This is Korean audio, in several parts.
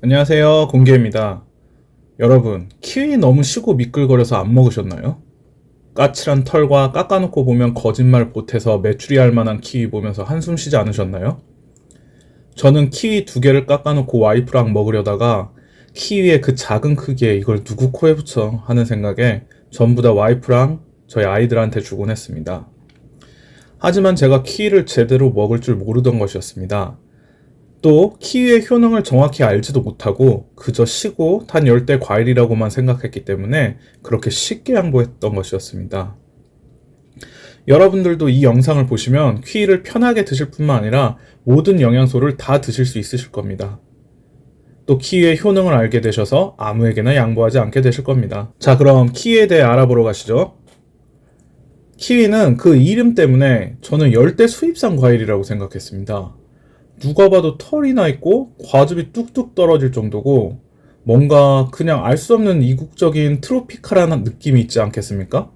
안녕하세요, 공개입니다. 여러분, 키위 너무 시고 미끌거려서 안 먹으셨나요? 까칠한 털과 깎아놓고 보면 거짓말 보태서 메추리할 만한 키위 보면서 한숨 쉬지 않으셨나요? 저는 키위 2개를 깎아놓고 와이프랑 먹으려다가 키위의 그 작은 크기에 이걸 누구 코에 붙여 하는 생각에 전부 다 와이프랑 저희 아이들한테 주곤 했습니다. 하지만 제가 키위를 제대로 먹을 줄 모르던 것이었습니다. 또 키위의 효능을 정확히 알지도 못하고 그저 시고 단 열대 과일이라고만 생각했기 때문에 그렇게 쉽게 양보했던 것이었습니다. 여러분들도 이 영상을 보시면 키위를 편하게 드실 뿐만 아니라 모든 영양소를 다 드실 수 있으실 겁니다. 또 키위의 효능을 알게 되셔서 아무에게나 양보하지 않게 되실 겁니다. 자, 그럼 키위에 대해 알아보러 가시죠. 키위는 그 이름 때문에 저는 열대 수입산 과일이라고 생각했습니다. 누가 봐도 털이 나 있고 과즙이 뚝뚝 떨어질 정도고 뭔가 그냥 알 수 없는 이국적인 트로피칼한 느낌이 있지 않겠습니까?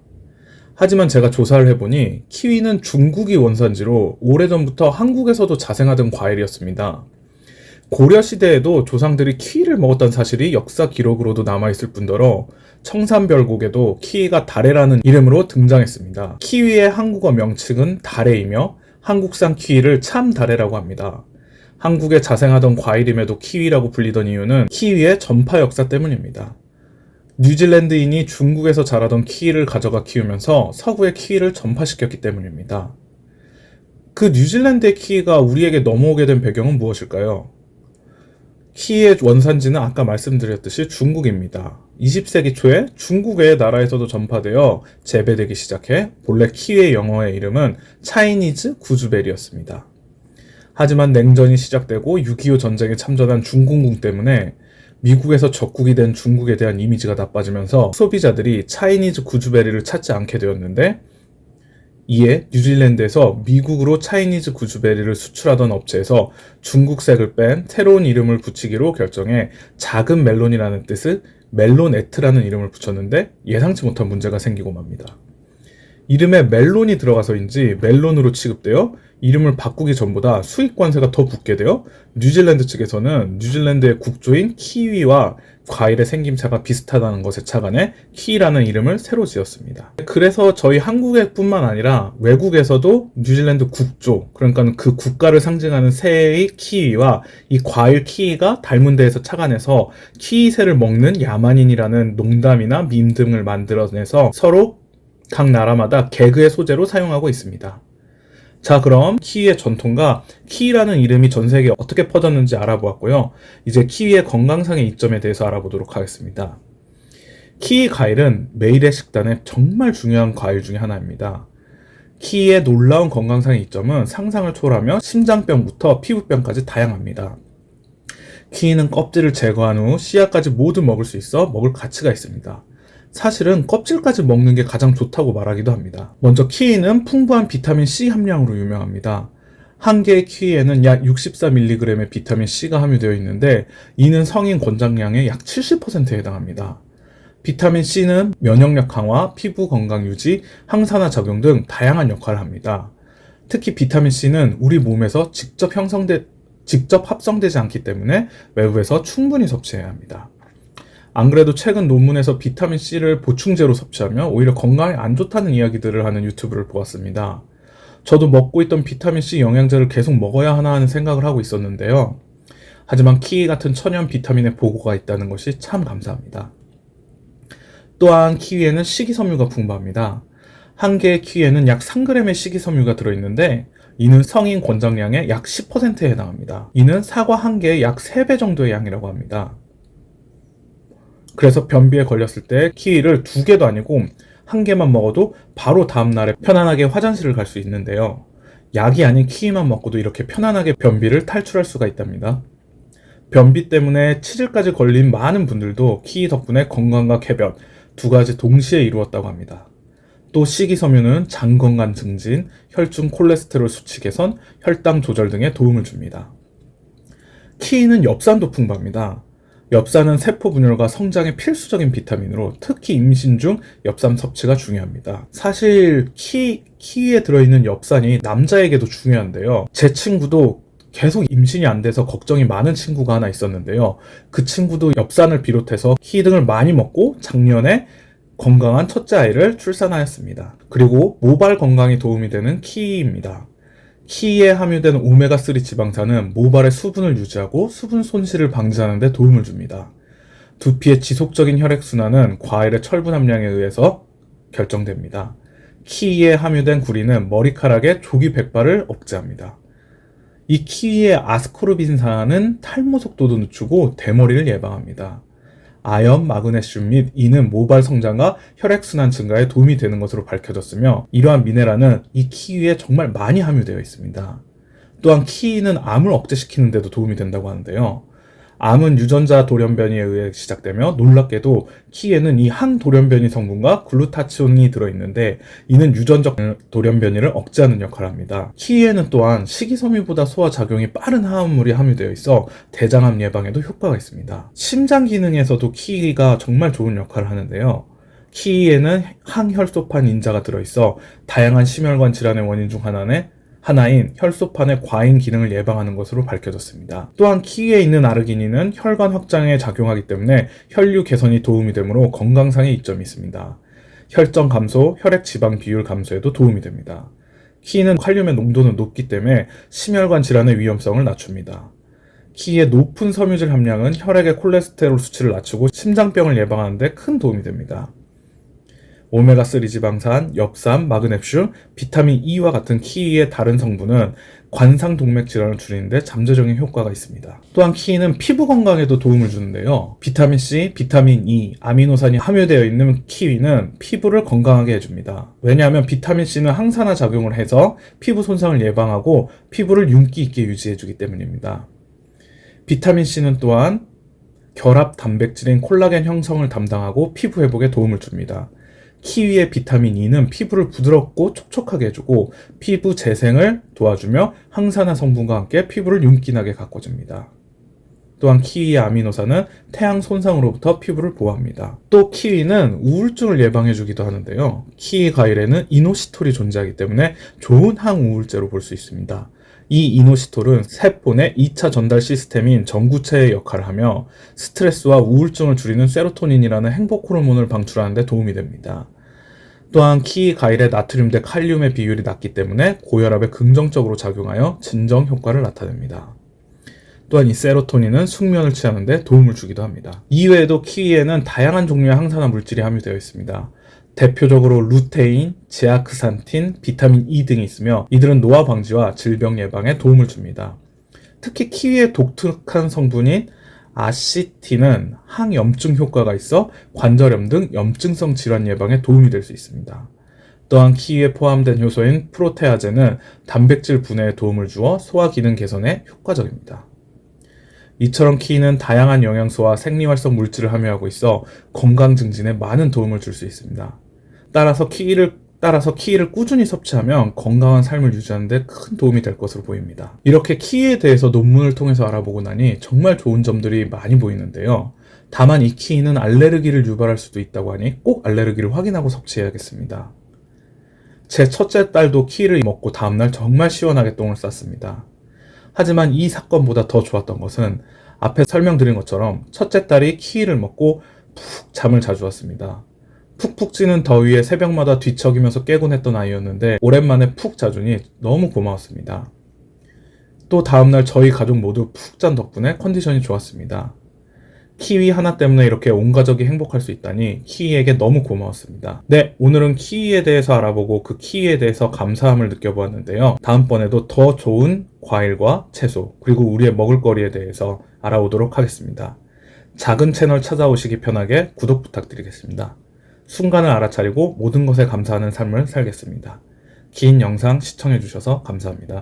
하지만 제가 조사를 해보니 키위는 중국이 원산지로 오래전부터 한국에서도 자생하던 과일이었습니다. 고려시대에도 조상들이 키위를 먹었다는 사실이 역사 기록으로도 남아있을 뿐더러 청산별곡에도 키위가 다래라는 이름으로 등장했습니다. 키위의 한국어 명칭은 다래이며 한국산 키위를 참다래라고 합니다. 한국에 자생하던 과일임에도 키위라고 불리던 이유는 키위의 전파 역사 때문입니다. 뉴질랜드인이 중국에서 자라던 키위를 가져가 키우면서 서구의 키위를 전파시켰기 때문입니다. 그 뉴질랜드의 키위가 우리에게 넘어오게 된 배경은 무엇일까요? 키위의 원산지는 아까 말씀드렸듯이 중국입니다. 20세기 초에 중국 외의 나라에서도 전파되어 재배되기 시작해 본래 키위의 영어의 이름은 차이니즈 구즈베리였습니다. 하지만 냉전이 시작되고 6.25 전쟁에 참전한 중공군 때문에 미국에서 적국이 된 중국에 대한 이미지가 나빠지면서 소비자들이 차이니즈 구즈베리를 찾지 않게 되었는데 이에 뉴질랜드에서 미국으로 차이니즈 구즈베리를 수출하던 업체에서 중국색을 뺀 새로운 이름을 붙이기로 결정해 작은 멜론이라는 뜻의 멜로네트라는 이름을 붙였는데 예상치 못한 문제가 생기고 맙니다. 이름에 멜론이 들어가서인지 멜론으로 취급되어 이름을 바꾸기 전보다 수익 관세가 더 붙게 되어 뉴질랜드 측에서는 뉴질랜드의 국조인 키위와 과일의 생김새가 비슷하다는 것에 착안해 키위라는 이름을 새로 지었습니다. 그래서 저희 한국에 뿐만 아니라 외국에서도 뉴질랜드 국조, 그러니까 그 국가를 상징하는 새의 키위와 이 과일 키위가 닮은 데에서 착안해서 키위새를 먹는 야만인이라는 농담이나 밈 등을 만들어내서 서로 각 나라마다 개그의 소재로 사용하고 있습니다. 자, 그럼 키위의 전통과 키위라는 이름이 전 세계에 어떻게 퍼졌는지 알아보았고요. 이제 키위의 건강상의 이점에 대해서 알아보도록 하겠습니다. 키위 과일은 매일의 식단에 정말 중요한 과일 중에 하나입니다. 키위의 놀라운 건강상의 이점은 상상을 초월하며 심장병부터 피부병까지 다양합니다. 키위는 껍질을 제거한 후 씨앗까지 모두 먹을 수 있어 먹을 가치가 있습니다. 사실은 껍질까지 먹는 게 가장 좋다고 말하기도 합니다. 먼저 키위는 풍부한 비타민C 함량으로 유명합니다. 한 개의 키위에는 약 64mg의 비타민C가 함유되어 있는데 이는 성인 권장량의 약 70%에 해당합니다. 비타민C는 면역력 강화, 피부 건강 유지, 항산화 작용 등 다양한 역할을 합니다. 특히 비타민C는 우리 몸에서 직접 합성되지 않기 때문에 외부에서 충분히 섭취해야 합니다. 안 그래도 최근 논문에서 비타민C를 보충제로 섭취하면 오히려 건강에 안 좋다는 이야기들을 하는 유튜브를 보았습니다. 저도 먹고 있던 비타민C 영양제를 계속 먹어야 하나 하는 생각을 하고 있었는데요. 하지만 키위 같은 천연 비타민의 보고가 있다는 것이 참 감사합니다. 또한 키위에는 식이섬유가 풍부합니다. 한 개의 키위에는 약 3g의 식이섬유가 들어있는데 이는 성인 권장량의 약 10%에 해당합니다. 이는 사과 한 개의 약 3배 정도의 양이라고 합니다. 그래서 변비에 걸렸을 때 키위를 2개도 아니고 1개만 먹어도 바로 다음날에 편안하게 화장실을 갈 수 있는데요. 약이 아닌 키위만 먹고도 이렇게 편안하게 변비를 탈출할 수가 있답니다. 변비 때문에 치질까지 걸린 많은 분들도 키위 덕분에 건강과 쾌변 2가지 동시에 이루었다고 합니다. 또 식이섬유는 장 건강 증진, 혈중 콜레스테롤 수치 개선, 혈당 조절 등에 도움을 줍니다. 키위는 엽산도 풍부합니다. 엽산은 세포 분열과 성장에 필수적인 비타민으로 특히 임신 중 엽산 섭취가 중요합니다. 사실 키위에 들어있는 엽산이 남자에게도 중요한데요. 제 친구도 계속 임신이 안 돼서 걱정이 많은 친구가 하나 있었는데요. 그 친구도 엽산을 비롯해서 키위 등을 많이 먹고 작년에 건강한 첫째 아이를 출산하였습니다. 그리고 모발 건강에 도움이 되는 키위입니다. 키위에 함유된 오메가3 지방산은 모발의 수분을 유지하고 수분 손실을 방지하는 데 도움을 줍니다. 두피의 지속적인 혈액순환은 과일의 철분 함량에 의해서 결정됩니다. 키위에 함유된 구리는 머리카락의 조기 백발을 억제합니다. 이 키위의 아스코르빈산은 탈모 속도도 늦추고 대머리를 예방합니다. 아연, 마그네슘 및 이는 모발 성장과 혈액순환 증가에 도움이 되는 것으로 밝혀졌으며 이러한 미네랄은 이 키위에 정말 많이 함유되어 있습니다. 또한 키위는 암을 억제시키는 데도 도움이 된다고 하는데요. 암은 유전자 돌연변이에 의해 시작되며 놀랍게도 키위에는 이 항돌연변이 성분과 글루타치온이 들어있는데 이는 유전적 돌연변이를 억제하는 역할을 합니다. 키위에는 또한 식이섬유보다 소화작용이 빠른 화합물이 함유되어 있어 대장암 예방에도 효과가 있습니다. 심장 기능에서도 키위가 정말 좋은 역할을 하는데요. 키위에는 항혈소판 인자가 들어있어 다양한 심혈관 질환의 원인 중 하나인 혈소판의 과잉 기능을 예방하는 것으로 밝혀졌습니다. 또한 키위에 있는 아르기닌은 혈관 확장에 작용하기 때문에 혈류 개선이 도움이 되므로 건강상의 이점이 있습니다. 혈점 감소, 혈액 지방 비율 감소에도 도움이 됩니다. 키위는 칼륨의 농도는 높기 때문에 심혈관 질환의 위험성을 낮춥니다. 키위의 높은 섬유질 함량은 혈액의 콜레스테롤 수치를 낮추고 심장병을 예방하는 데 큰 도움이 됩니다. 오메가3 지방산, 엽산, 마그네슘, 비타민 E와 같은 키위의 다른 성분은 관상동맥 질환을 줄이는데 잠재적인 효과가 있습니다. 또한 키위는 피부 건강에도 도움을 주는데요. 비타민C, 비타민 E, 아미노산이 함유되어 있는 키위는 피부를 건강하게 해줍니다. 왜냐하면 비타민C는 항산화 작용을 해서 피부 손상을 예방하고 피부를 윤기 있게 유지해주기 때문입니다. 비타민C는 또한 결합 단백질인 콜라겐 형성을 담당하고 피부 회복에 도움을 줍니다. 키위의 비타민 E는 피부를 부드럽고 촉촉하게 해주고 피부 재생을 도와주며 항산화 성분과 함께 피부를 윤기나게 가꿔줍니다. 또한 키위의 아미노산은 태양 손상으로부터 피부를 보호합니다. 또 키위는 우울증을 예방해주기도 하는데요. 키위 과일에는 이노시톨이 존재하기 때문에 좋은 항우울제로 볼 수 있습니다. 이 이노시톨은 세포 내 2차 전달 시스템인 전구체의 역할을 하며 스트레스와 우울증을 줄이는 세로토닌이라는 행복 호르몬을 방출하는 데 도움이 됩니다. 또한 키위 과일의 나트륨 대 칼륨의 비율이 낮기 때문에 고혈압에 긍정적으로 작용하여 진정 효과를 나타냅니다. 또한 이 세로토닌은 숙면을 취하는 데 도움을 주기도 합니다. 이외에도 키위에는 다양한 종류의 항산화 물질이 함유되어 있습니다. 대표적으로 루테인, 제아크산틴, 비타민 E 등이 있으며 이들은 노화 방지와 질병 예방에 도움을 줍니다. 특히 키위의 독특한 성분인 아시틴은 항염증 효과가 있어 관절염 등 염증성 질환 예방에 도움이 될 수 있습니다. 또한 키위에 포함된 효소인 프로테아제는 단백질 분해에 도움을 주어 소화 기능 개선에 효과적입니다. 이처럼 키위는 다양한 영양소와 생리활성 물질을 함유하고 있어 건강 증진에 많은 도움을 줄 수 있습니다. 따라서 키위를 꾸준히 섭취하면 건강한 삶을 유지하는 데 큰 도움이 될 것으로 보입니다. 이렇게 키위에 대해서 논문을 통해서 알아보고 나니 정말 좋은 점들이 많이 보이는데요. 다만 이 키위는 알레르기를 유발할 수도 있다고 하니 꼭 알레르기를 확인하고 섭취해야겠습니다. 제 첫째 딸도 키위를 먹고 다음날 정말 시원하게 똥을 쌌습니다. 하지만 이 사건보다 더 좋았던 것은 앞에 설명드린 것처럼 첫째 딸이 키위를 먹고 푹 잠을 자주 왔습니다. 푹푹 찌는 더위에 새벽마다 뒤척이면서 깨곤 했던 아이였는데 오랜만에 푹 자주니 너무 고마웠습니다. 또 다음날 저희 가족 모두 푹 잔 덕분에 컨디션이 좋았습니다. 키위 하나 때문에 이렇게 온 가족이 행복할 수 있다니 키위에게 너무 고마웠습니다. 네, 오늘은 키위에 대해서 알아보고 그 키위에 대해서 감사함을 느껴보았는데요. 다음번에도 더 좋은 과일과 채소 그리고 우리의 먹을거리에 대해서 알아보도록 하겠습니다. 작은 채널 찾아오시기 편하게 구독 부탁드리겠습니다. 순간을 알아차리고 모든 것에 감사하는 삶을 살겠습니다. 긴 영상 시청해주셔서 감사합니다.